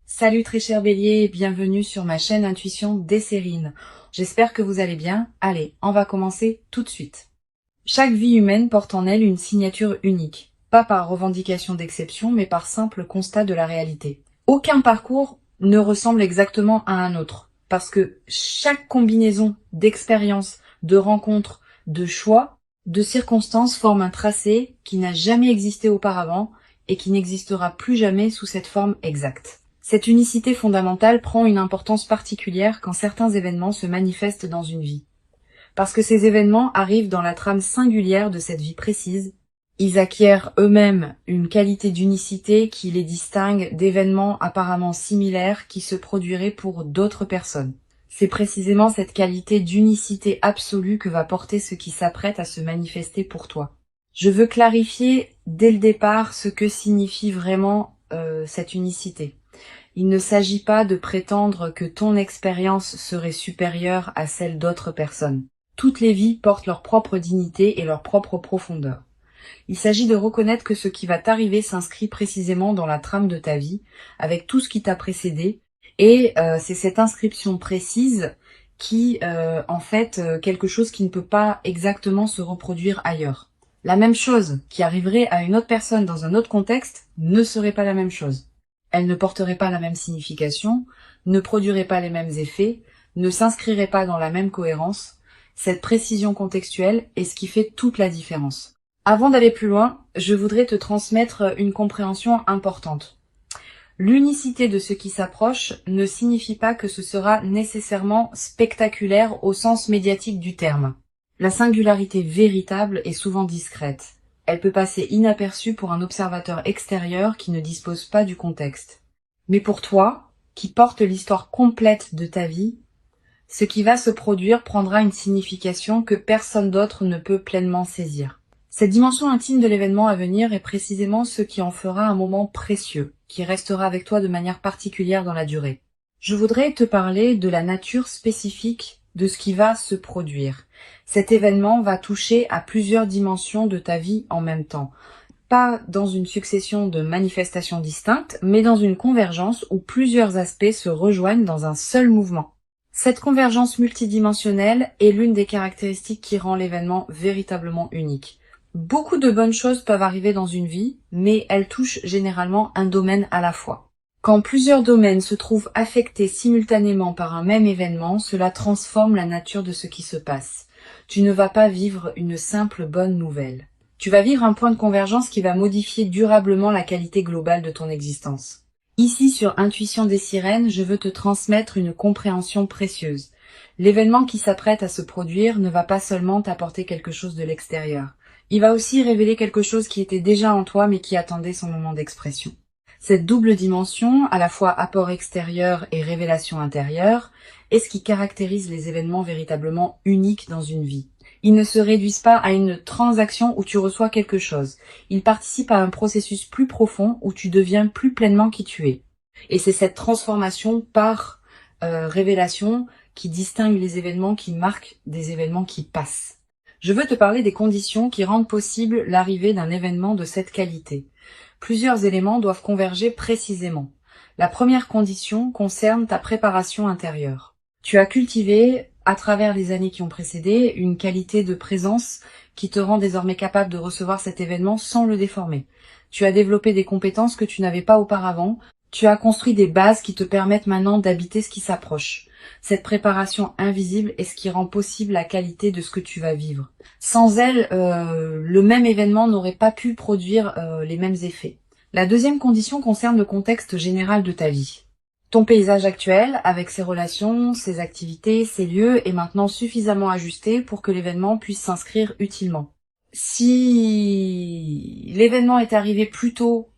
Salut très cher Bélier et bienvenue sur ma chaîne Intuition Desserine. J'espère que vous allez bien. Allez, on va commencer tout de suite. Chaque vie humaine porte en elle une signature unique, pas par revendication d'exception, mais par simple constat de la réalité. Aucun parcours ne ressemble exactement à un autre, parce que chaque combinaison d'expériences, de rencontres, de choix, de circonstances forme un tracé qui n'a jamais existé auparavant et qui n'existera plus jamais sous cette forme exacte. Cette unicité fondamentale prend une importance particulière quand certains événements se manifestent dans une vie. Parce que ces événements arrivent dans la trame singulière de cette vie précise, ils acquièrent eux-mêmes une qualité d'unicité qui les distingue d'événements apparemment similaires qui se produiraient pour d'autres personnes. C'est précisément cette qualité d'unicité absolue que va porter ce qui s'apprête à se manifester pour toi. Je veux clarifier dès le départ ce que signifie vraiment cette unicité. Il ne s'agit pas de prétendre que ton expérience serait supérieure à celle d'autres personnes. Toutes les vies portent leur propre dignité et leur propre profondeur. Il s'agit de reconnaître que ce qui va t'arriver s'inscrit précisément dans la trame de ta vie, avec tout ce qui t'a précédé, et c'est cette inscription précise qui, quelque chose qui ne peut pas exactement se reproduire ailleurs. La même chose qui arriverait à une autre personne dans un autre contexte ne serait pas la même chose. Elle ne porterait pas la même signification, ne produirait pas les mêmes effets, ne s'inscrirait pas dans la même cohérence. Cette précision contextuelle est ce qui fait toute la différence. Avant d'aller plus loin, je voudrais te transmettre une compréhension importante. L'unicité de ce qui s'approche ne signifie pas que ce sera nécessairement spectaculaire au sens médiatique du terme. La singularité véritable est souvent discrète. Elle peut passer inaperçue pour un observateur extérieur qui ne dispose pas du contexte. Mais pour toi, qui porte l'histoire complète de ta vie, ce qui va se produire prendra une signification que personne d'autre ne peut pleinement saisir. Cette dimension intime de l'événement à venir est précisément ce qui en fera un moment précieux, qui restera avec toi de manière particulière dans la durée. Je voudrais te parler de la nature spécifique de ce qui va se produire. Cet événement va toucher à plusieurs dimensions de ta vie en même temps. Pas dans une succession de manifestations distinctes, mais dans une convergence où plusieurs aspects se rejoignent dans un seul mouvement. Cette convergence multidimensionnelle est l'une des caractéristiques qui rend l'événement véritablement unique. Beaucoup de bonnes choses peuvent arriver dans une vie, mais elles touchent généralement un domaine à la fois. Quand plusieurs domaines se trouvent affectés simultanément par un même événement, cela transforme la nature de ce qui se passe. Tu ne vas pas vivre une simple bonne nouvelle. Tu vas vivre un point de convergence qui va modifier durablement la qualité globale de ton existence. Ici, sur Intuition des Sirènes, je veux te transmettre une compréhension précieuse. L'événement qui s'apprête à se produire ne va pas seulement t'apporter quelque chose de l'extérieur. Il va aussi révéler quelque chose qui était déjà en toi mais qui attendait son moment d'expression. Cette double dimension, à la fois apport extérieur et révélation intérieure, est ce qui caractérise les événements véritablement uniques dans une vie. Ils ne se réduisent pas à une transaction où tu reçois quelque chose. Ils participent à un processus plus profond où tu deviens plus pleinement qui tu es. Et c'est cette transformation par révélation qui distingue les événements qui marquent des événements qui passent. Je veux te parler des conditions qui rendent possible l'arrivée d'un événement de cette qualité. Plusieurs éléments doivent converger précisément. La première condition concerne ta préparation intérieure. Tu as cultivé, à travers les années qui ont précédé, une qualité de présence qui te rend désormais capable de recevoir cet événement sans le déformer. Tu as développé des compétences que tu n'avais pas auparavant. Tu as construit des bases qui te permettent maintenant d'habiter ce qui s'approche. Cette préparation invisible est ce qui rend possible la qualité de ce que tu vas vivre. Sans elle, le même événement n'aurait pas pu produire les mêmes effets. La deuxième condition concerne le contexte général de ta vie. Ton paysage actuel, avec ses relations, ses activités, ses lieux, est maintenant suffisamment ajusté pour que l'événement puisse s'inscrire utilement. Si l'événement est arrivé plus tôt,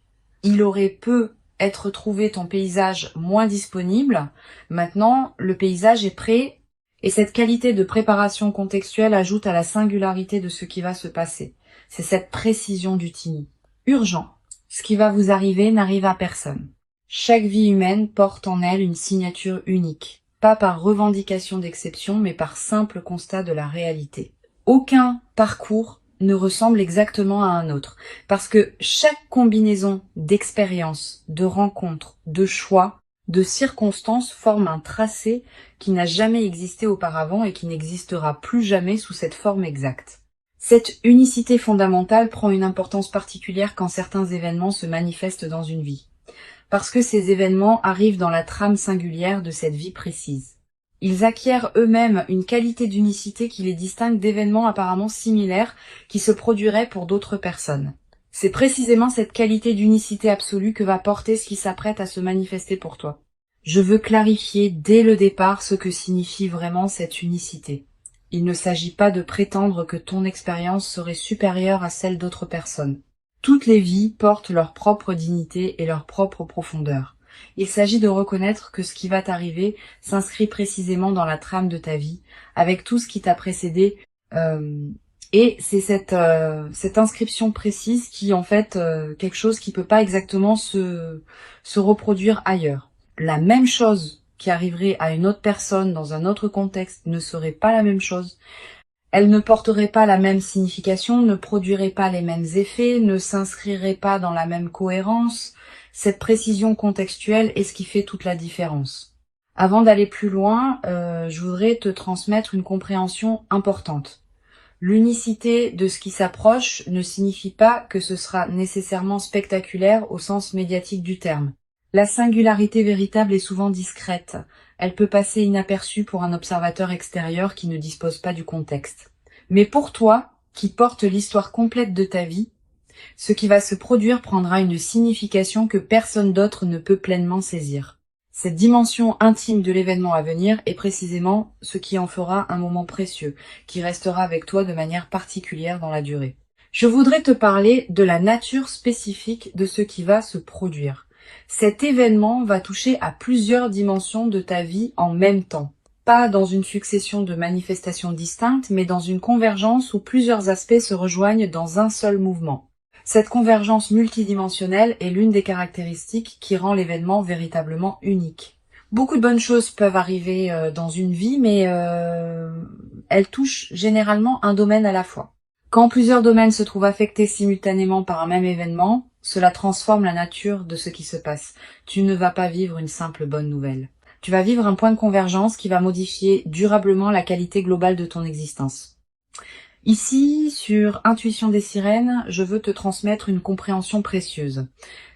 il aurait peu être trouvé ton paysage moins disponible. Maintenant, le paysage est prêt et cette qualité de préparation contextuelle ajoute à la singularité de ce qui va se passer. C'est cette précision du tini. Urgent. Ce qui va vous arriver n'arrive à personne. Chaque vie humaine porte en elle une signature unique, pas par revendication d'exception, mais par simple constat de la réalité. Aucun parcours ne ressemble exactement à un autre, parce que chaque combinaison d'expériences, de rencontres, de choix de circonstances forment un tracé qui n'a jamais existé auparavant et qui n'existera plus jamais sous cette forme exacte. Cette unicité fondamentale prend une importance particulière quand certains événements se manifestent dans une vie, parce que ces événements arrivent dans la trame singulière de cette vie précise. Ils acquièrent eux-mêmes une qualité d'unicité qui les distingue d'événements apparemment similaires qui se produiraient pour d'autres personnes. C'est précisément cette qualité d'unicité absolue que va porter ce qui s'apprête à se manifester pour toi. Je veux clarifier dès le départ ce que signifie vraiment cette unicité. Il ne s'agit pas de prétendre que ton expérience serait supérieure à celle d'autres personnes. Toutes les vies portent leur propre dignité et leur propre profondeur. Il s'agit de reconnaître que ce qui va t'arriver s'inscrit précisément dans la trame de ta vie, avec tout ce qui t'a précédé, et c'est cette inscription précise qui en fait quelque chose qui peut pas exactement se reproduire ailleurs. La même chose qui arriverait à une autre personne dans un autre contexte ne serait pas la même chose. Elle ne porterait pas la même signification, ne produirait pas les mêmes effets, ne s'inscrirait pas dans la même cohérence. Cette précision contextuelle est ce qui fait toute la différence. Avant d'aller plus loin, je voudrais te transmettre une compréhension importante. L'unicité de ce qui s'approche ne signifie pas que ce sera nécessairement spectaculaire au sens médiatique du terme. La singularité véritable est souvent discrète. Elle peut passer inaperçue pour un observateur extérieur qui ne dispose pas du contexte. Mais pour toi, qui porte l'histoire complète de ta vie, ce qui va se produire prendra une signification que personne d'autre ne peut pleinement saisir. Cette dimension intime de l'événement à venir est précisément ce qui en fera un moment précieux, qui restera avec toi de manière particulière dans la durée. Je voudrais te parler de la nature spécifique de ce qui va se produire. Cet événement va toucher à plusieurs dimensions de ta vie en même temps. Pas dans une succession de manifestations distinctes, mais dans une convergence où plusieurs aspects se rejoignent dans un seul mouvement. Cette convergence multidimensionnelle est l'une des caractéristiques qui rend l'événement véritablement unique. Beaucoup de bonnes choses peuvent arriver dans une vie, mais elles touchent généralement un domaine à la fois. Quand plusieurs domaines se trouvent affectés simultanément par un même événement, cela transforme la nature de ce qui se passe. Tu ne vas pas vivre une simple bonne nouvelle. Tu vas vivre un point de convergence qui va modifier durablement la qualité globale de ton existence. Ici, sur Intuition des sirènes, je veux te transmettre une compréhension précieuse.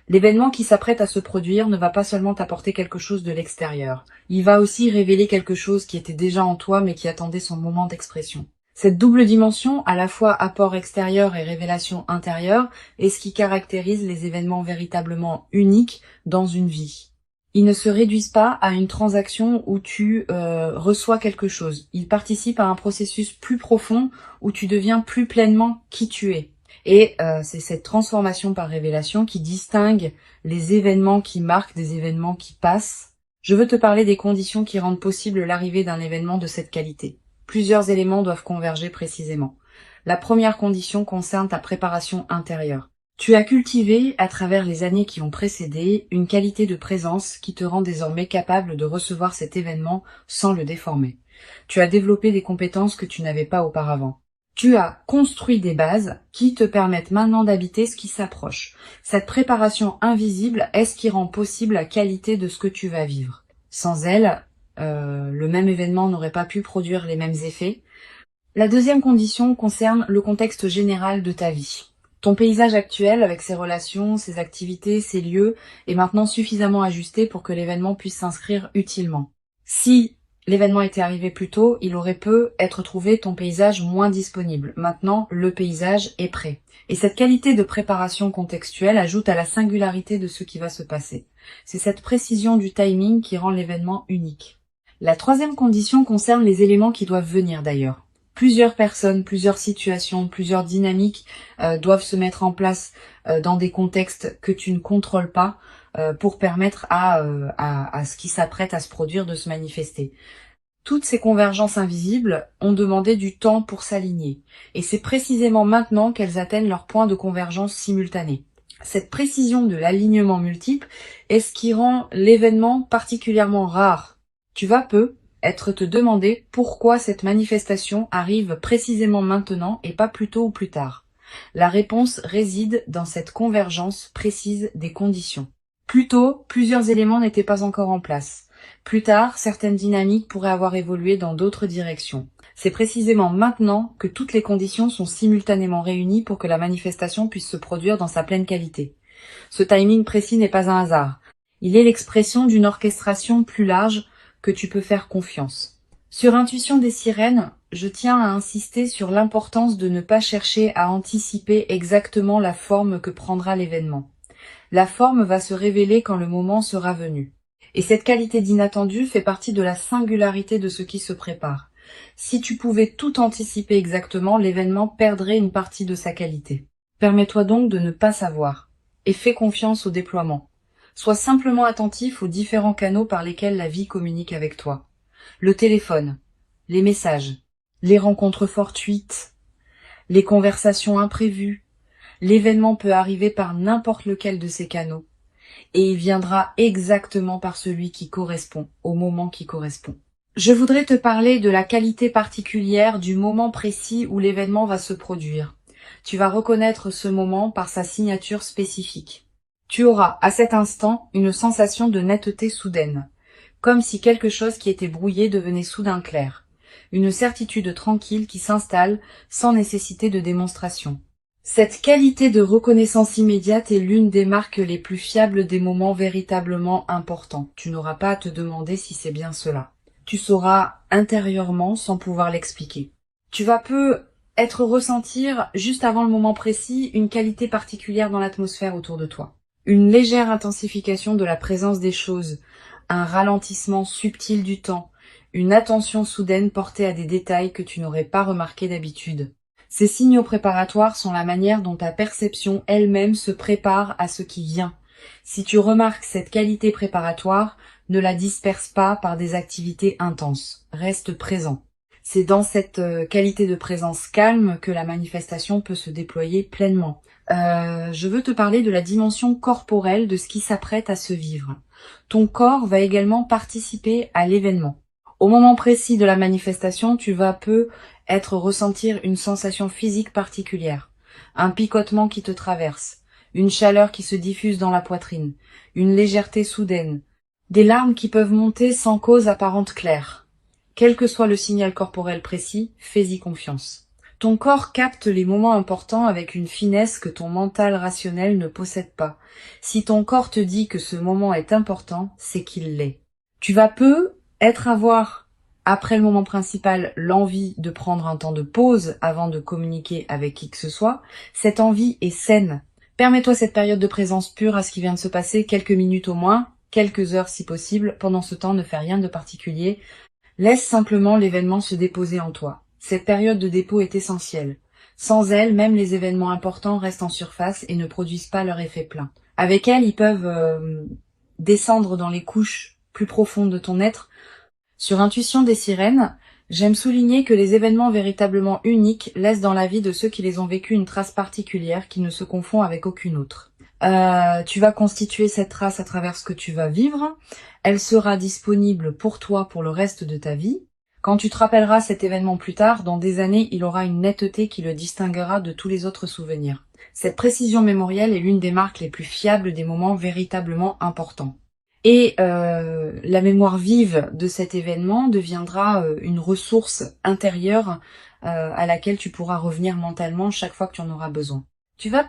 L'événement qui s'apprête à se produire ne va pas seulement t'apporter quelque chose de l'extérieur. Il va aussi révéler quelque chose qui était déjà en toi mais qui attendait son moment d'expression. Cette double dimension, à la fois apport extérieur et révélation intérieure, est ce qui caractérise les événements véritablement uniques dans une vie. Ils ne se réduisent pas à une transaction où tu reçois quelque chose. Ils participent à un processus plus profond où tu deviens plus pleinement qui tu es. Et c'est cette transformation par révélation qui distingue les événements qui marquent des événements qui passent. Je veux te parler des conditions qui rendent possible l'arrivée d'un événement de cette qualité. Plusieurs éléments doivent converger précisément. La première condition concerne ta préparation intérieure. Tu as cultivé, à travers les années qui ont précédé, une qualité de présence qui te rend désormais capable de recevoir cet événement sans le déformer. Tu as développé des compétences que tu n'avais pas auparavant. Tu as construit des bases qui te permettent maintenant d'habiter ce qui s'approche. Cette préparation invisible est ce qui rend possible la qualité de ce que tu vas vivre. Sans elle, le même événement n'aurait pas pu produire les mêmes effets. La deuxième condition concerne le contexte général de ta vie. Ton paysage actuel, avec ses relations, ses activités, ses lieux, est maintenant suffisamment ajusté pour que l'événement puisse s'inscrire utilement. Si l'événement était arrivé plus tôt, il aurait pu être trouvé ton paysage moins disponible. Maintenant, le paysage est prêt. Et cette qualité de préparation contextuelle ajoute à la singularité de ce qui va se passer. C'est cette précision du timing qui rend l'événement unique. La troisième condition concerne les éléments qui doivent venir d'ailleurs. Plusieurs personnes, plusieurs situations, plusieurs dynamiques doivent se mettre en place dans des contextes que tu ne contrôles pas pour permettre à ce qui s'apprête à se produire de se manifester. Toutes ces convergences invisibles ont demandé du temps pour s'aligner. Et c'est précisément maintenant qu'elles atteignent leur point de convergence simultané. Cette précision de l'alignement multiple est ce qui rend l'événement particulièrement rare. Tu vas être te demander pourquoi cette manifestation arrive précisément maintenant et pas plus tôt ou plus tard. La réponse réside dans cette convergence précise des conditions. Plus tôt, plusieurs éléments n'étaient pas encore en place. Plus tard, certaines dynamiques pourraient avoir évolué dans d'autres directions. C'est précisément maintenant que toutes les conditions sont simultanément réunies pour que la manifestation puisse se produire dans sa pleine qualité. Ce timing précis n'est pas un hasard. Il est l'expression d'une orchestration plus large que tu peux faire confiance. Sur Intuition des sirènes, je tiens à insister sur l'importance de ne pas chercher à anticiper exactement la forme que prendra l'événement. La forme va se révéler quand le moment sera venu. Et cette qualité d'inattendu fait partie de la singularité de ce qui se prépare. Si tu pouvais tout anticiper exactement, l'événement perdrait une partie de sa qualité. Permets-toi donc de ne pas savoir. Et fais confiance au déploiement. Sois simplement attentif aux différents canaux par lesquels la vie communique avec toi. Le téléphone, les messages, les rencontres fortuites, les conversations imprévues. L'événement peut arriver par n'importe lequel de ces canaux. Et il viendra exactement par celui qui correspond, au moment qui correspond. Je voudrais te parler de la qualité particulière du moment précis où l'événement va se produire. Tu vas reconnaître ce moment par sa signature spécifique. Tu auras, à cet instant, une sensation de netteté soudaine, comme si quelque chose qui était brouillé devenait soudain clair. Une certitude tranquille qui s'installe sans nécessité de démonstration. Cette qualité de reconnaissance immédiate est l'une des marques les plus fiables des moments véritablement importants. Tu n'auras pas à te demander si c'est bien cela. Tu sauras intérieurement sans pouvoir l'expliquer. Tu vas ressentir, juste avant le moment précis, une qualité particulière dans l'atmosphère autour de toi. Une légère intensification de la présence des choses, un ralentissement subtil du temps, une attention soudaine portée à des détails que tu n'aurais pas remarqués d'habitude. Ces signaux préparatoires sont la manière dont ta perception elle-même se prépare à ce qui vient. Si tu remarques cette qualité préparatoire, ne la disperse pas par des activités intenses. Reste présent. C'est dans cette qualité de présence calme que la manifestation peut se déployer pleinement. Je veux te parler de la dimension corporelle de ce qui s'apprête à se vivre. Ton corps va également participer à l'événement. Au moment précis de la manifestation, tu vas ressentir une sensation physique particulière, un picotement qui te traverse, une chaleur qui se diffuse dans la poitrine, une légèreté soudaine, des larmes qui peuvent monter sans cause apparente claire. Quel que soit le signal corporel précis, fais-y confiance. Ton corps capte les moments importants avec une finesse que ton mental rationnel ne possède pas. Si ton corps te dit que ce moment est important, c'est qu'il l'est. Tu vas avoir, après le moment principal, l'envie de prendre un temps de pause avant de communiquer avec qui que ce soit. Cette envie est saine. Permets-toi cette période de présence pure à ce qui vient de se passer, quelques minutes au moins, quelques heures si possible. Pendant ce temps, ne fais rien de particulier. Laisse simplement l'événement se déposer en toi. Cette période de dépôt est essentielle. Sans elle, même les événements importants restent en surface et ne produisent pas leur effet plein. Avec elle, ils peuvent descendre dans les couches plus profondes de ton être. Sur Intuition des sirènes, j'aime souligner que les événements véritablement uniques laissent dans la vie de ceux qui les ont vécus une trace particulière qui ne se confond avec aucune autre. Tu vas constituer cette trace à travers ce que tu vas vivre. Elle sera disponible pour toi pour le reste de ta vie. Quand tu te rappelleras cet événement plus tard, dans des années, il aura une netteté qui le distinguera de tous les autres souvenirs. Cette précision mémorielle est l'une des marques les plus fiables des moments véritablement importants. Et la mémoire vive de cet événement deviendra une ressource intérieure à laquelle tu pourras revenir mentalement chaque fois que tu en auras besoin. Tu vas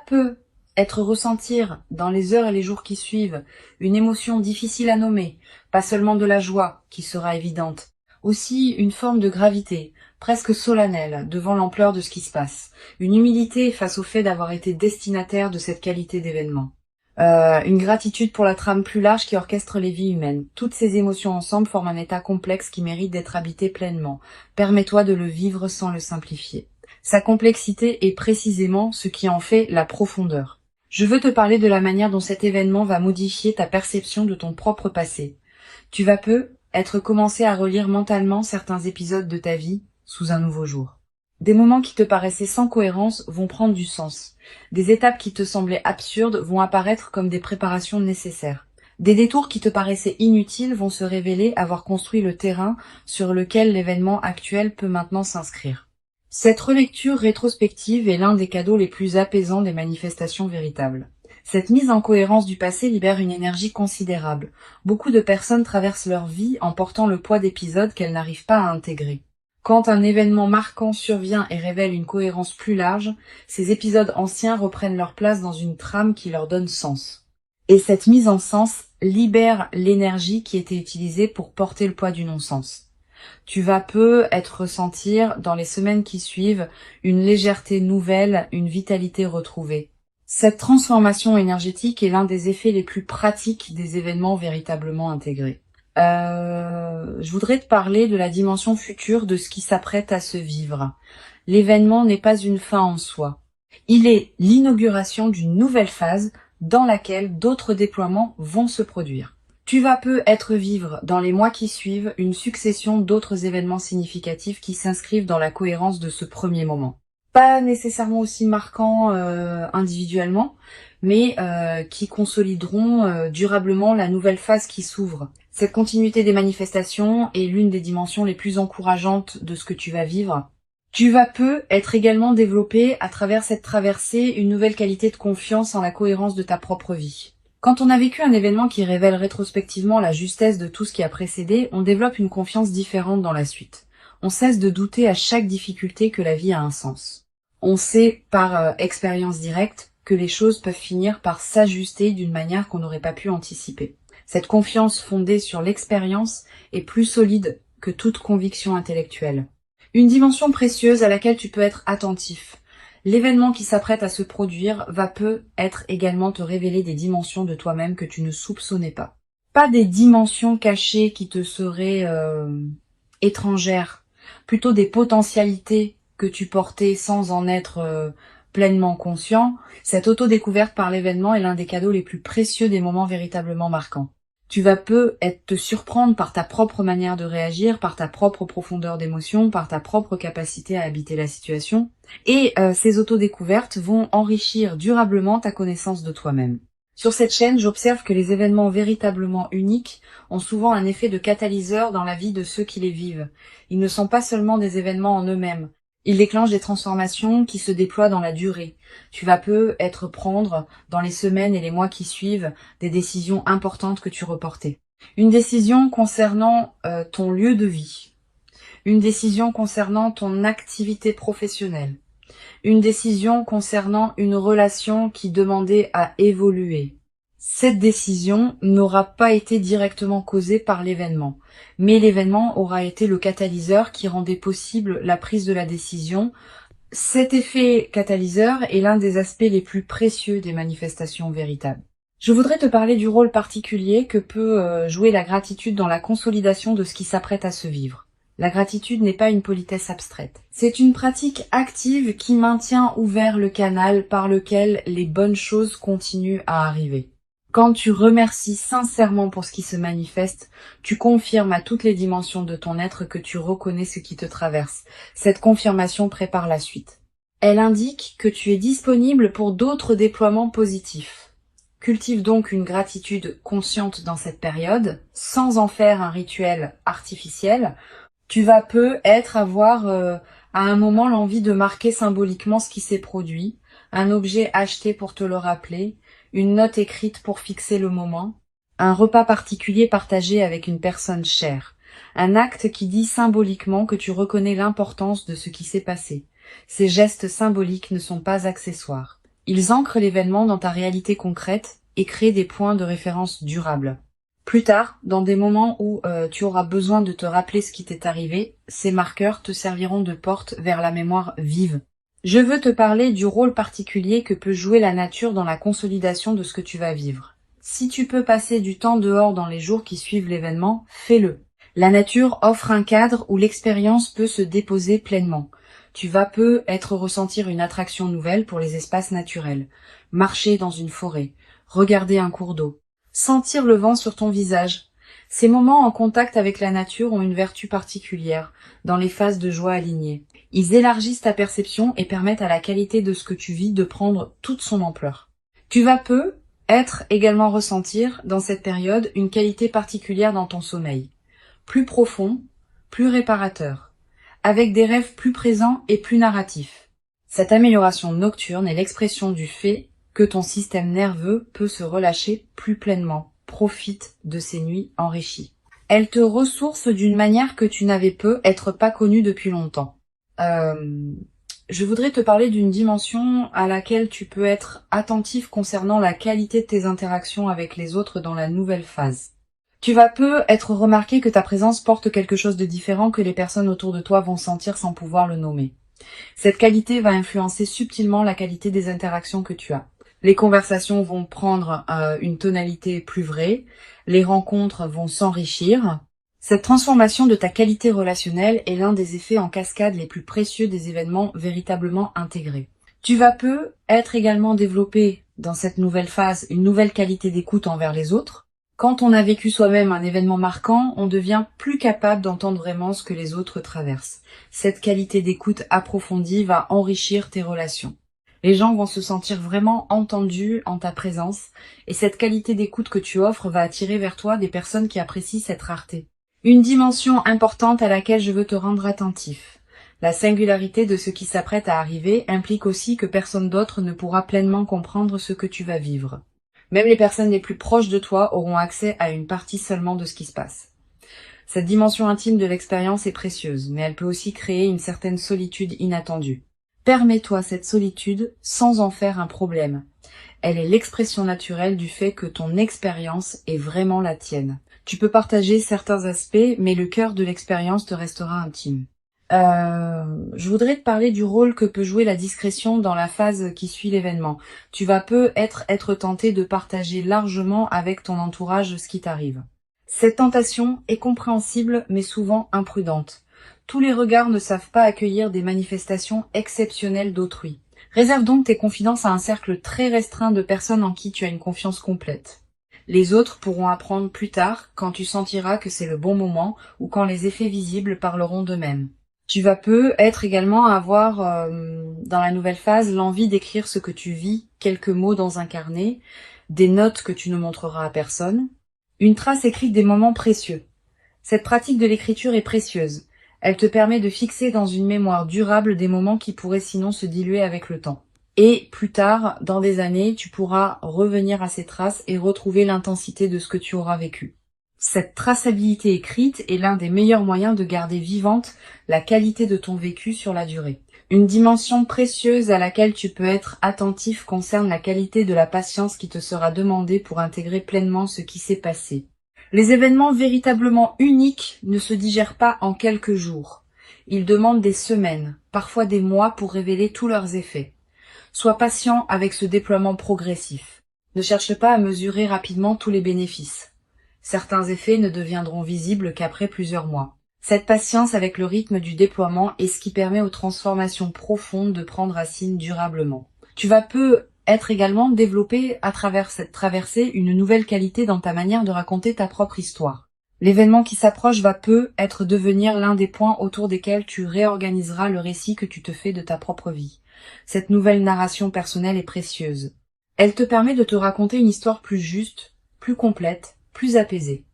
ressentir dans les heures et les jours qui suivent une émotion difficile à nommer, pas seulement de la joie qui sera évidente, aussi une forme de gravité, presque solennelle, devant l'ampleur de ce qui se passe, une humilité face au fait d'avoir été destinataire de cette qualité d'événement. Une gratitude pour la trame plus large qui orchestre les vies humaines. Toutes ces émotions ensemble forment un état complexe qui mérite d'être habité pleinement. Permets-toi de le vivre sans le simplifier. Sa complexité est précisément ce qui en fait la profondeur. Je veux te parler de la manière dont cet événement va modifier ta perception de ton propre passé. Tu vas commencé à relire mentalement certains épisodes de ta vie sous un nouveau jour. Des moments qui te paraissaient sans cohérence vont prendre du sens. Des étapes qui te semblaient absurdes vont apparaître comme des préparations nécessaires. Des détours qui te paraissaient inutiles vont se révéler avoir construit le terrain sur lequel l'événement actuel peut maintenant s'inscrire. Cette relecture rétrospective est l'un des cadeaux les plus apaisants des manifestations véritables. Cette mise en cohérence du passé libère une énergie considérable. Beaucoup de personnes traversent leur vie en portant le poids d'épisodes qu'elles n'arrivent pas à intégrer. Quand un événement marquant survient et révèle une cohérence plus large, ces épisodes anciens reprennent leur place dans une trame qui leur donne sens. Et cette mise en sens libère l'énergie qui était utilisée pour porter le poids du non-sens. Tu vas peu être ressentir, dans les semaines qui suivent, une légèreté nouvelle, une vitalité retrouvée. Cette transformation énergétique est l'un des effets les plus pratiques des événements véritablement intégrés. Je voudrais te parler de la dimension future de ce qui s'apprête à se vivre. L'événement n'est pas une fin en soi. Il est l'inauguration d'une nouvelle phase dans laquelle d'autres déploiements vont se produire. Tu vas peu être vivre dans les mois qui suivent une succession d'autres événements significatifs qui s'inscrivent dans la cohérence de ce premier moment. Pas nécessairement aussi marquants individuellement, mais qui consolideront durablement la nouvelle phase qui s'ouvre. Cette continuité des manifestations est l'une des dimensions les plus encourageantes de ce que tu vas vivre. Tu vas peu être également développé à travers cette traversée une nouvelle qualité de confiance en la cohérence de ta propre vie. Quand on a vécu un événement qui révèle rétrospectivement la justesse de tout ce qui a précédé, on développe une confiance différente dans la suite. On cesse de douter à chaque difficulté que la vie a un sens. On sait par expérience directe que les choses peuvent finir par s'ajuster d'une manière qu'on n'aurait pas pu anticiper. Cette confiance fondée sur l'expérience est plus solide que toute conviction intellectuelle. Une dimension précieuse à laquelle tu peux être attentif. L'événement qui s'apprête à se produire va peu être également te révéler des dimensions de toi-même que tu ne soupçonnais pas. Pas des dimensions cachées qui te seraient étrangères, plutôt des potentialités que tu portais sans en être pleinement conscient. Cette auto-découverte par l'événement est l'un des cadeaux les plus précieux des moments véritablement marquants. Tu vas peu te surprendre par ta propre manière de réagir, par ta propre profondeur d'émotion, par ta propre capacité à habiter la situation. Et ces autodécouvertes vont enrichir durablement ta connaissance de toi-même. Sur cette chaîne, j'observe que les événements véritablement uniques ont souvent un effet de catalyseur dans la vie de ceux qui les vivent. Ils ne sont pas seulement des événements en eux-mêmes. Ils déclenchent des transformations qui se déploient dans la durée. Tu vas peu prendre, dans les semaines et les mois qui suivent, des décisions importantes que tu reportais. Une décision concernant ton lieu de vie. Une décision concernant ton activité professionnelle. Une décision concernant une relation qui demandait à évoluer. Cette décision n'aura pas été directement causée par l'événement, mais l'événement aura été le catalyseur qui rendait possible la prise de la décision. Cet effet catalyseur est l'un des aspects les plus précieux des manifestations véritables. Je voudrais te parler du rôle particulier que peut jouer la gratitude dans la consolidation de ce qui s'apprête à se vivre. La gratitude n'est pas une politesse abstraite. C'est une pratique active qui maintient ouvert le canal par lequel les bonnes choses continuent à arriver. Quand tu remercies sincèrement pour ce qui se manifeste, tu confirmes à toutes les dimensions de ton être que tu reconnais ce qui te traverse. Cette confirmation prépare la suite. Elle indique que tu es disponible pour d'autres déploiements positifs. Cultive donc une gratitude consciente dans cette période, sans en faire un rituel artificiel. Tu vas peu avoir à un moment l'envie de marquer symboliquement ce qui s'est produit, un objet acheté pour te le rappeler, une note écrite pour fixer le moment, un repas particulier partagé avec une personne chère, un acte qui dit symboliquement que tu reconnais l'importance de ce qui s'est passé. Ces gestes symboliques ne sont pas accessoires. Ils ancrent l'événement dans ta réalité concrète et créent des points de référence durables. Plus tard, dans des moments où tu auras besoin de te rappeler ce qui t'est arrivé, ces marqueurs te serviront de porte vers la mémoire vive. Je veux te parler du rôle particulier que peut jouer la nature dans la consolidation de ce que tu vas vivre. Si tu peux passer du temps dehors dans les jours qui suivent l'événement, fais-le. La nature offre un cadre où l'expérience peut se déposer pleinement. Tu vas peu ressentir une attraction nouvelle pour les espaces naturels. Marcher dans une forêt, regarder un cours d'eau, sentir le vent sur ton visage. Ces moments en contact avec la nature ont une vertu particulière, dans les phases de joie alignées. Ils élargissent ta perception et permettent à la qualité de ce que tu vis de prendre toute son ampleur. Tu vas peu également ressentir, dans cette période, une qualité particulière dans ton sommeil. Plus profond, plus réparateur, avec des rêves plus présents et plus narratifs. Cette amélioration nocturne est l'expression du fait que ton système nerveux peut se relâcher plus pleinement. Profite de ces nuits enrichies. Elles te ressourcent d'une manière que tu n'avais peut-être pas connue depuis longtemps. Je voudrais te parler d'une dimension à laquelle tu peux être attentif concernant la qualité de tes interactions avec les autres dans la nouvelle phase. Tu vas être remarqué que ta présence porte quelque chose de différent que les personnes autour de toi vont sentir sans pouvoir le nommer. Cette qualité va influencer subtilement la qualité des interactions que tu as. Les conversations vont prendre une tonalité plus vraie, les rencontres vont s'enrichir. Cette transformation de ta qualité relationnelle est l'un des effets en cascade les plus précieux des événements véritablement intégrés. Tu vas être également développé dans cette nouvelle phase une nouvelle qualité d'écoute envers les autres. Quand on a vécu soi-même un événement marquant, on devient plus capable d'entendre vraiment ce que les autres traversent. Cette qualité d'écoute approfondie va enrichir tes relations. Les gens vont se sentir vraiment entendus en ta présence et cette qualité d'écoute que tu offres va attirer vers toi des personnes qui apprécient cette rareté. Une dimension importante à laquelle je veux te rendre attentif. La singularité de ce qui s'apprête à arriver implique aussi que personne d'autre ne pourra pleinement comprendre ce que tu vas vivre. Même les personnes les plus proches de toi auront accès à une partie seulement de ce qui se passe. Cette dimension intime de l'expérience est précieuse, mais elle peut aussi créer une certaine solitude inattendue. Permets-toi cette solitude sans en faire un problème. Elle est l'expression naturelle du fait que ton expérience est vraiment la tienne. Tu peux partager certains aspects, mais le cœur de l'expérience te restera intime. Je voudrais te parler du rôle que peut jouer la discrétion dans la phase qui suit l'événement. Tu vas être tenté de partager largement avec ton entourage ce qui t'arrive. Cette tentation est compréhensible, mais souvent imprudente. Tous les regards ne savent pas accueillir des manifestations exceptionnelles d'autrui. Réserve donc tes confidences à un cercle très restreint de personnes en qui tu as une confiance complète. Les autres pourront apprendre plus tard, quand tu sentiras que c'est le bon moment ou quand les effets visibles parleront d'eux-mêmes. Tu vas être également avoir, dans la nouvelle phase, l'envie d'écrire ce que tu vis, quelques mots dans un carnet, des notes que tu ne montreras à personne, une trace écrite des moments précieux. Cette pratique de l'écriture est précieuse. Elle te permet de fixer dans une mémoire durable des moments qui pourraient sinon se diluer avec le temps. Et plus tard, dans des années, tu pourras revenir à ces traces et retrouver l'intensité de ce que tu auras vécu. Cette traçabilité écrite est l'un des meilleurs moyens de garder vivante la qualité de ton vécu sur la durée. Une dimension précieuse à laquelle tu peux être attentif concerne la qualité de la patience qui te sera demandée pour intégrer pleinement ce qui s'est passé. Les événements véritablement uniques ne se digèrent pas en quelques jours. Ils demandent des semaines, parfois des mois pour révéler tous leurs effets. Sois patient avec ce déploiement progressif. Ne cherche pas à mesurer rapidement tous les bénéfices. Certains effets ne deviendront visibles qu'après plusieurs mois. Cette patience avec le rythme du déploiement est ce qui permet aux transformations profondes de prendre racine durablement. Tu vas être également développé à travers cette traversée une nouvelle qualité dans ta manière de raconter ta propre histoire. L'événement qui s'approche va être devenir l'un des points autour desquels tu réorganiseras le récit que tu te fais de ta propre vie. Cette nouvelle narration personnelle est précieuse. Elle te permet de te raconter une histoire plus juste, plus complète, plus apaisée.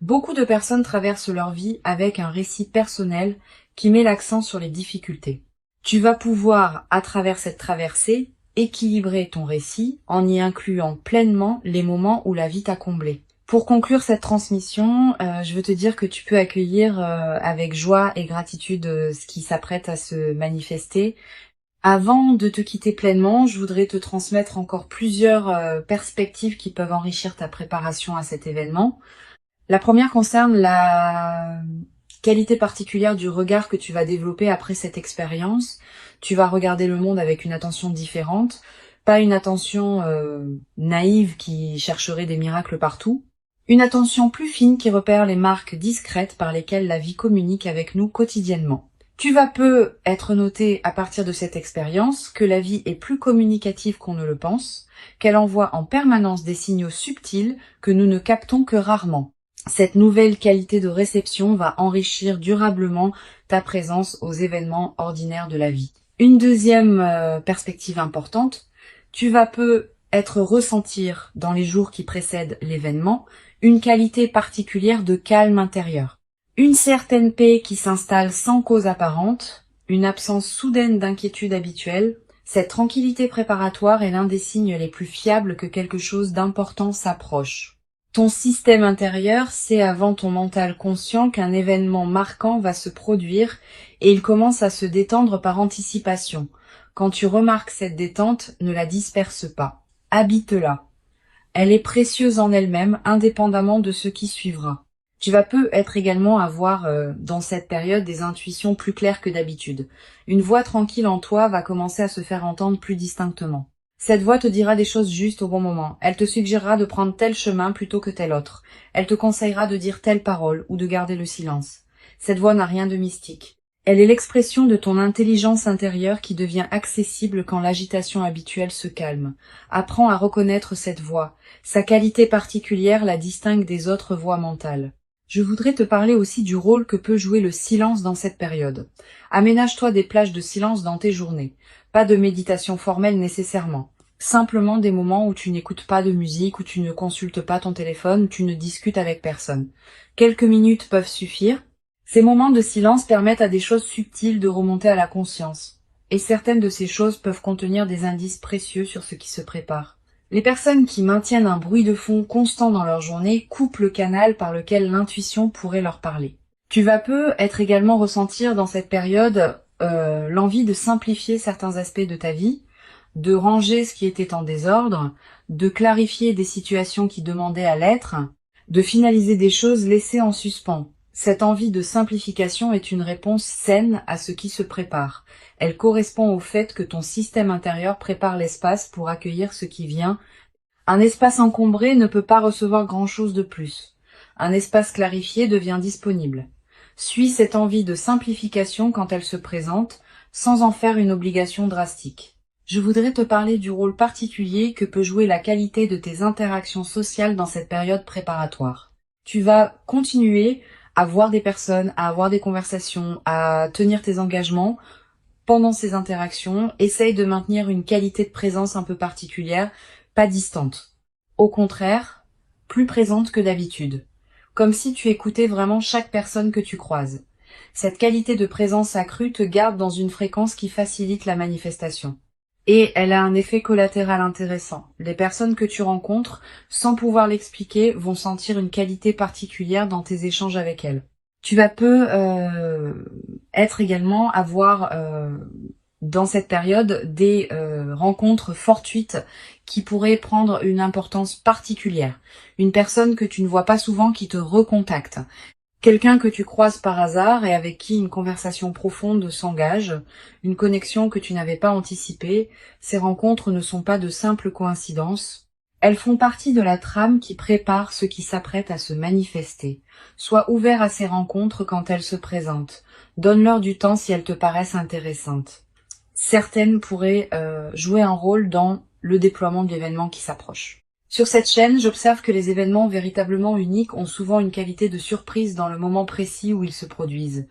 Beaucoup de personnes traversent leur vie avec un récit personnel qui met l'accent sur les difficultés. Tu vas pouvoir, à travers cette traversée, équilibrer ton récit en y incluant pleinement les moments où la vie t'a comblé. Pour conclure cette transmission, je veux te dire que tu peux accueillir avec joie et gratitude ce qui s'apprête à se manifester. Avant de te quitter pleinement, je voudrais te transmettre encore plusieurs perspectives qui peuvent enrichir ta préparation à cet événement. La première concerne la qualité particulière du regard que tu vas développer après cette expérience. Tu vas regarder le monde avec une attention différente, pas une attention naïve qui chercherait des miracles partout, une attention plus fine qui repère les marques discrètes par lesquelles la vie communique avec nous quotidiennement. Tu vas être noté à partir de cette expérience que la vie est plus communicative qu'on ne le pense, qu'elle envoie en permanence des signaux subtils que nous ne captons que rarement. Cette nouvelle qualité de réception va enrichir durablement ta présence aux événements ordinaires de la vie. Une deuxième perspective importante, tu vas être ressentir dans les jours qui précèdent l'événement une qualité particulière de calme intérieur. Une certaine paix qui s'installe sans cause apparente, une absence soudaine d'inquiétude habituelle, Cette tranquillité préparatoire est l'un des signes les plus fiables que quelque chose d'important s'approche. Ton système intérieur sait avant ton mental conscient qu'un événement marquant va se produire et il commence à se détendre par anticipation. Quand tu remarques cette détente, ne la disperse pas. Habite-la. Elle est précieuse en elle-même, indépendamment de ce qui suivra. Tu vas peut-être également avoir dans cette période des intuitions plus claires que d'habitude. Une voix tranquille en toi va commencer à se faire entendre plus distinctement. Cette voix te dira des choses justes au bon moment. Elle te suggérera de prendre tel chemin plutôt que tel autre. Elle te conseillera de dire telle parole ou de garder le silence. Cette voix n'a rien de mystique. Elle est l'expression de ton intelligence intérieure qui devient accessible quand l'agitation habituelle se calme. Apprends à reconnaître cette voix. Sa qualité particulière la distingue des autres voix mentales. Je voudrais te parler aussi du rôle que peut jouer le silence dans cette période. Aménage-toi des plages de silence dans tes journées. Pas de méditation formelle nécessairement. Simplement des moments où tu n'écoutes pas de musique, où tu ne consultes pas ton téléphone, où tu ne discutes avec personne. Quelques minutes peuvent suffire. Ces moments de silence permettent à des choses subtiles de remonter à la conscience. Et certaines de ces choses peuvent contenir des indices précieux sur ce qui se prépare. Les personnes qui maintiennent un bruit de fond constant dans leur journée coupent le canal par lequel l'intuition pourrait leur parler. Tu vas peut-être également ressentir dans cette période l'envie de simplifier certains aspects de ta vie, de ranger ce qui était en désordre, de clarifier des situations qui demandaient à l'être, de finaliser des choses laissées en suspens. Cette envie de simplification est une réponse saine à ce qui se prépare. Elle correspond au fait que ton système intérieur prépare l'espace pour accueillir ce qui vient. Un espace encombré ne peut pas recevoir grand-chose de plus. Un espace clarifié devient disponible. Suis cette envie de simplification quand elle se présente, sans en faire une obligation drastique. Je voudrais te parler du rôle particulier que peut jouer la qualité de tes interactions sociales dans cette période préparatoire. Tu vas continuer à voir des personnes, à avoir des conversations, à tenir tes engagements. Pendant ces interactions, essaye de maintenir une qualité de présence un peu particulière, pas distante. Au contraire, plus présente que d'habitude. Comme si tu écoutais vraiment chaque personne que tu croises. Cette qualité de présence accrue te garde dans une fréquence qui facilite la manifestation. Et elle a un effet collatéral intéressant. Les personnes que tu rencontres, sans pouvoir l'expliquer, vont sentir une qualité particulière dans tes échanges avec elles. Tu vas être également avoir dans cette période des rencontres fortuites qui pourraient prendre une importance particulière. Une personne que tu ne vois pas souvent qui te recontacte. Quelqu'un que tu croises par hasard et avec qui une conversation profonde s'engage, une connexion que tu n'avais pas anticipée. Ces rencontres ne sont pas de simples coïncidences. Elles font partie de la trame qui prépare ce qui s'apprête à se manifester. Sois ouvert à ces rencontres quand elles se présentent. Donne-leur du temps si elles te paraissent intéressantes. Certaines pourraient jouer un rôle dans le déploiement de l'événement qui s'approche. Sur cette chaîne, j'observe que les événements véritablement uniques ont souvent une qualité de surprise dans le moment précis où ils se produisent.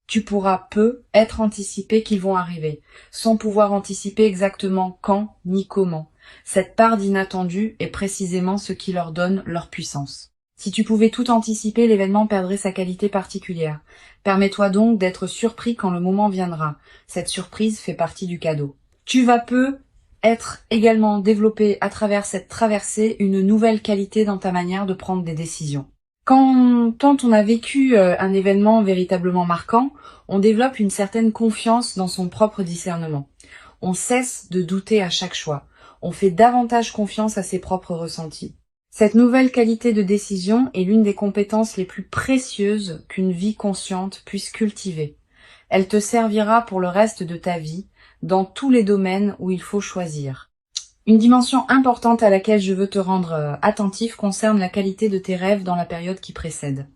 Tu pourras être anticipé qu'ils vont arriver, sans pouvoir anticiper exactement quand ni comment. Cette part d'inattendu est précisément ce qui leur donne leur puissance. Si tu pouvais tout anticiper, l'événement perdrait sa qualité particulière. Permets-toi donc d'être surpris quand le moment viendra. Cette surprise fait partie du cadeau. Tu vas être également développé à travers cette traversée une nouvelle qualité dans ta manière de prendre des décisions. Quand on a vécu un événement véritablement marquant, on développe une certaine confiance dans son propre discernement. On cesse de douter à chaque choix. On fait davantage confiance à ses propres ressentis. Cette nouvelle qualité de décision est l'une des compétences les plus précieuses qu'une vie consciente puisse cultiver. Elle te servira pour le reste de ta vie, dans tous les domaines où il faut choisir. Une dimension importante à laquelle je veux te rendre attentif concerne la qualité de tes rêves dans la période qui précède.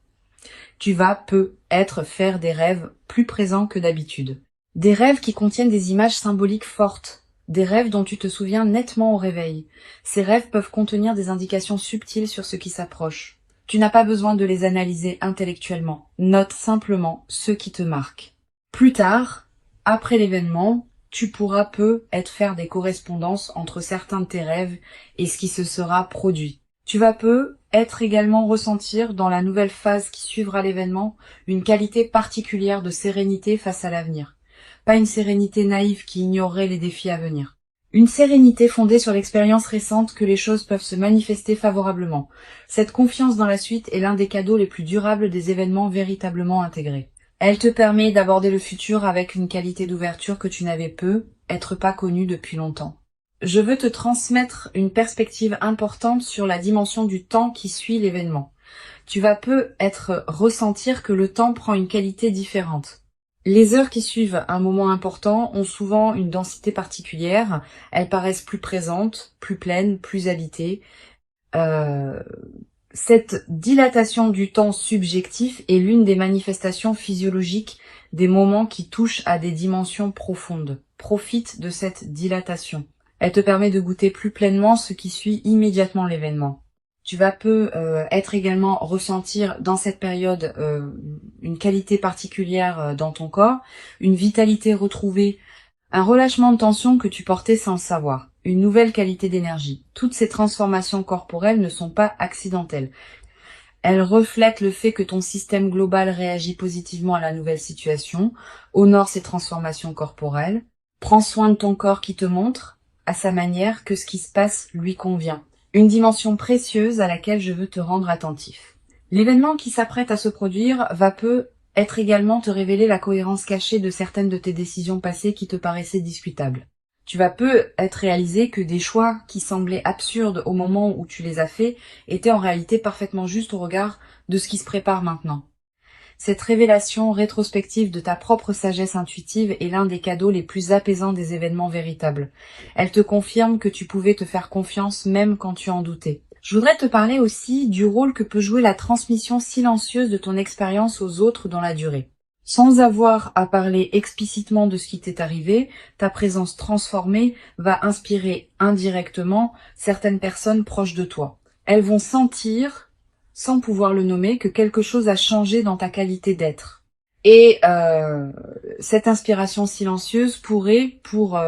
Tu vas peut-être faire des rêves plus présents que d'habitude. Des rêves qui contiennent des images symboliques fortes. Des rêves dont tu te souviens nettement au réveil. Ces rêves peuvent contenir des indications subtiles sur ce qui s'approche. Tu n'as pas besoin de les analyser intellectuellement. Note simplement ce qui te marque. Plus tard, après l'événement, tu pourras peut-être faire des correspondances entre certains de tes rêves et ce qui se sera produit. Tu vas peut-être également ressentir dans la nouvelle phase qui suivra l'événement une qualité particulière de sérénité face à l'avenir. pas une sérénité naïve qui ignorerait les défis à venir. Une sérénité fondée sur l'expérience récente que les choses peuvent se manifester favorablement. Cette confiance dans la suite est l'un des cadeaux les plus durables des événements véritablement intégrés. Elle te permet d'aborder le futur avec une qualité d'ouverture que tu n'avais être pas connue depuis longtemps. Je veux te transmettre une perspective importante sur la dimension du temps qui suit l'événement. Tu vas ressentir que le temps prend une qualité différente. Les heures qui suivent un moment important ont souvent une densité particulière, elles paraissent plus présentes, plus pleines, plus habitées. Cette dilatation du temps subjectif est l'une des manifestations physiologiques des moments qui touchent à des dimensions profondes. Profite de cette dilatation. Elle te permet de goûter plus pleinement ce qui suit immédiatement l'événement. Tu vas être également ressentir dans cette période une qualité particulière dans ton corps, une vitalité retrouvée, un relâchement de tension que tu portais sans le savoir, une nouvelle qualité d'énergie. Toutes ces transformations corporelles ne sont pas accidentelles. Elles reflètent le fait que ton système global réagit positivement à la nouvelle situation, honore ces transformations corporelles, prends soin de ton corps qui te montre, à sa manière, que ce qui se passe lui convient. Une dimension précieuse à laquelle je veux te rendre attentif. L'événement qui s'apprête à se produire être également te révéler la cohérence cachée de certaines de tes décisions passées qui te paraissaient discutables. Tu vas être réaliser que des choix qui semblaient absurdes au moment où tu les as faits étaient en réalité parfaitement justes au regard de ce qui se prépare maintenant. Cette révélation rétrospective de ta propre sagesse intuitive est l'un des cadeaux les plus apaisants des événements véritables. Elle te confirme que tu pouvais te faire confiance même quand tu en doutais. Je voudrais te parler aussi du rôle que peut jouer la transmission silencieuse de ton expérience aux autres dans la durée. Sans avoir à parler explicitement de ce qui t'est arrivé, ta présence transformée va inspirer indirectement certaines personnes proches de toi. Elles vont sentir, sans pouvoir le nommer, que quelque chose a changé dans ta qualité d'être. Et cette inspiration silencieuse pourrait, pour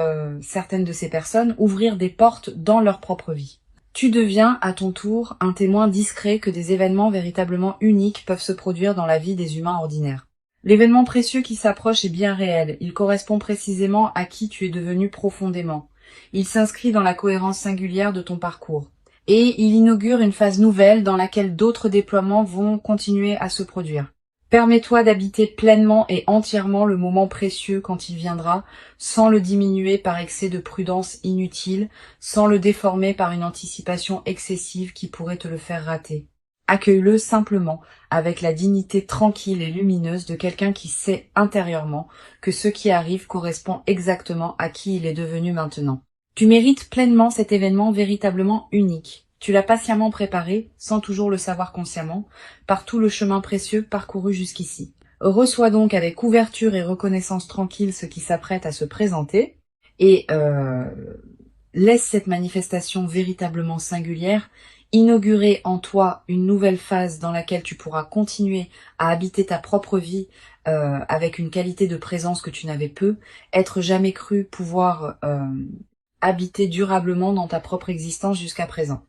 certaines de ces personnes, ouvrir des portes dans leur propre vie. Tu deviens, à ton tour, un témoin discret que des événements véritablement uniques peuvent se produire dans la vie des humains ordinaires. L'événement précieux qui s'approche est bien réel, il correspond précisément à qui tu es devenu profondément. Il s'inscrit dans la cohérence singulière de ton parcours. Et il inaugure une phase nouvelle dans laquelle d'autres déploiements vont continuer à se produire. Permets-toi d'habiter pleinement et entièrement le moment précieux quand il viendra, sans le diminuer par excès de prudence inutile, sans le déformer par une anticipation excessive qui pourrait te le faire rater. Accueille-le simplement, avec la dignité tranquille et lumineuse de quelqu'un qui sait intérieurement que ce qui arrive correspond exactement à qui il est devenu maintenant. Tu mérites pleinement cet événement véritablement unique. Tu l'as patiemment préparé, sans toujours le savoir consciemment, par tout le chemin précieux parcouru jusqu'ici. Reçois donc avec ouverture et reconnaissance tranquille ce qui s'apprête à se présenter, et laisse cette manifestation véritablement singulière inaugurer en toi une nouvelle phase dans laquelle tu pourras continuer à habiter ta propre vie avec une qualité de présence que tu n'avais être jamais cru pouvoir habiter durablement dans ta propre existence jusqu'à présent.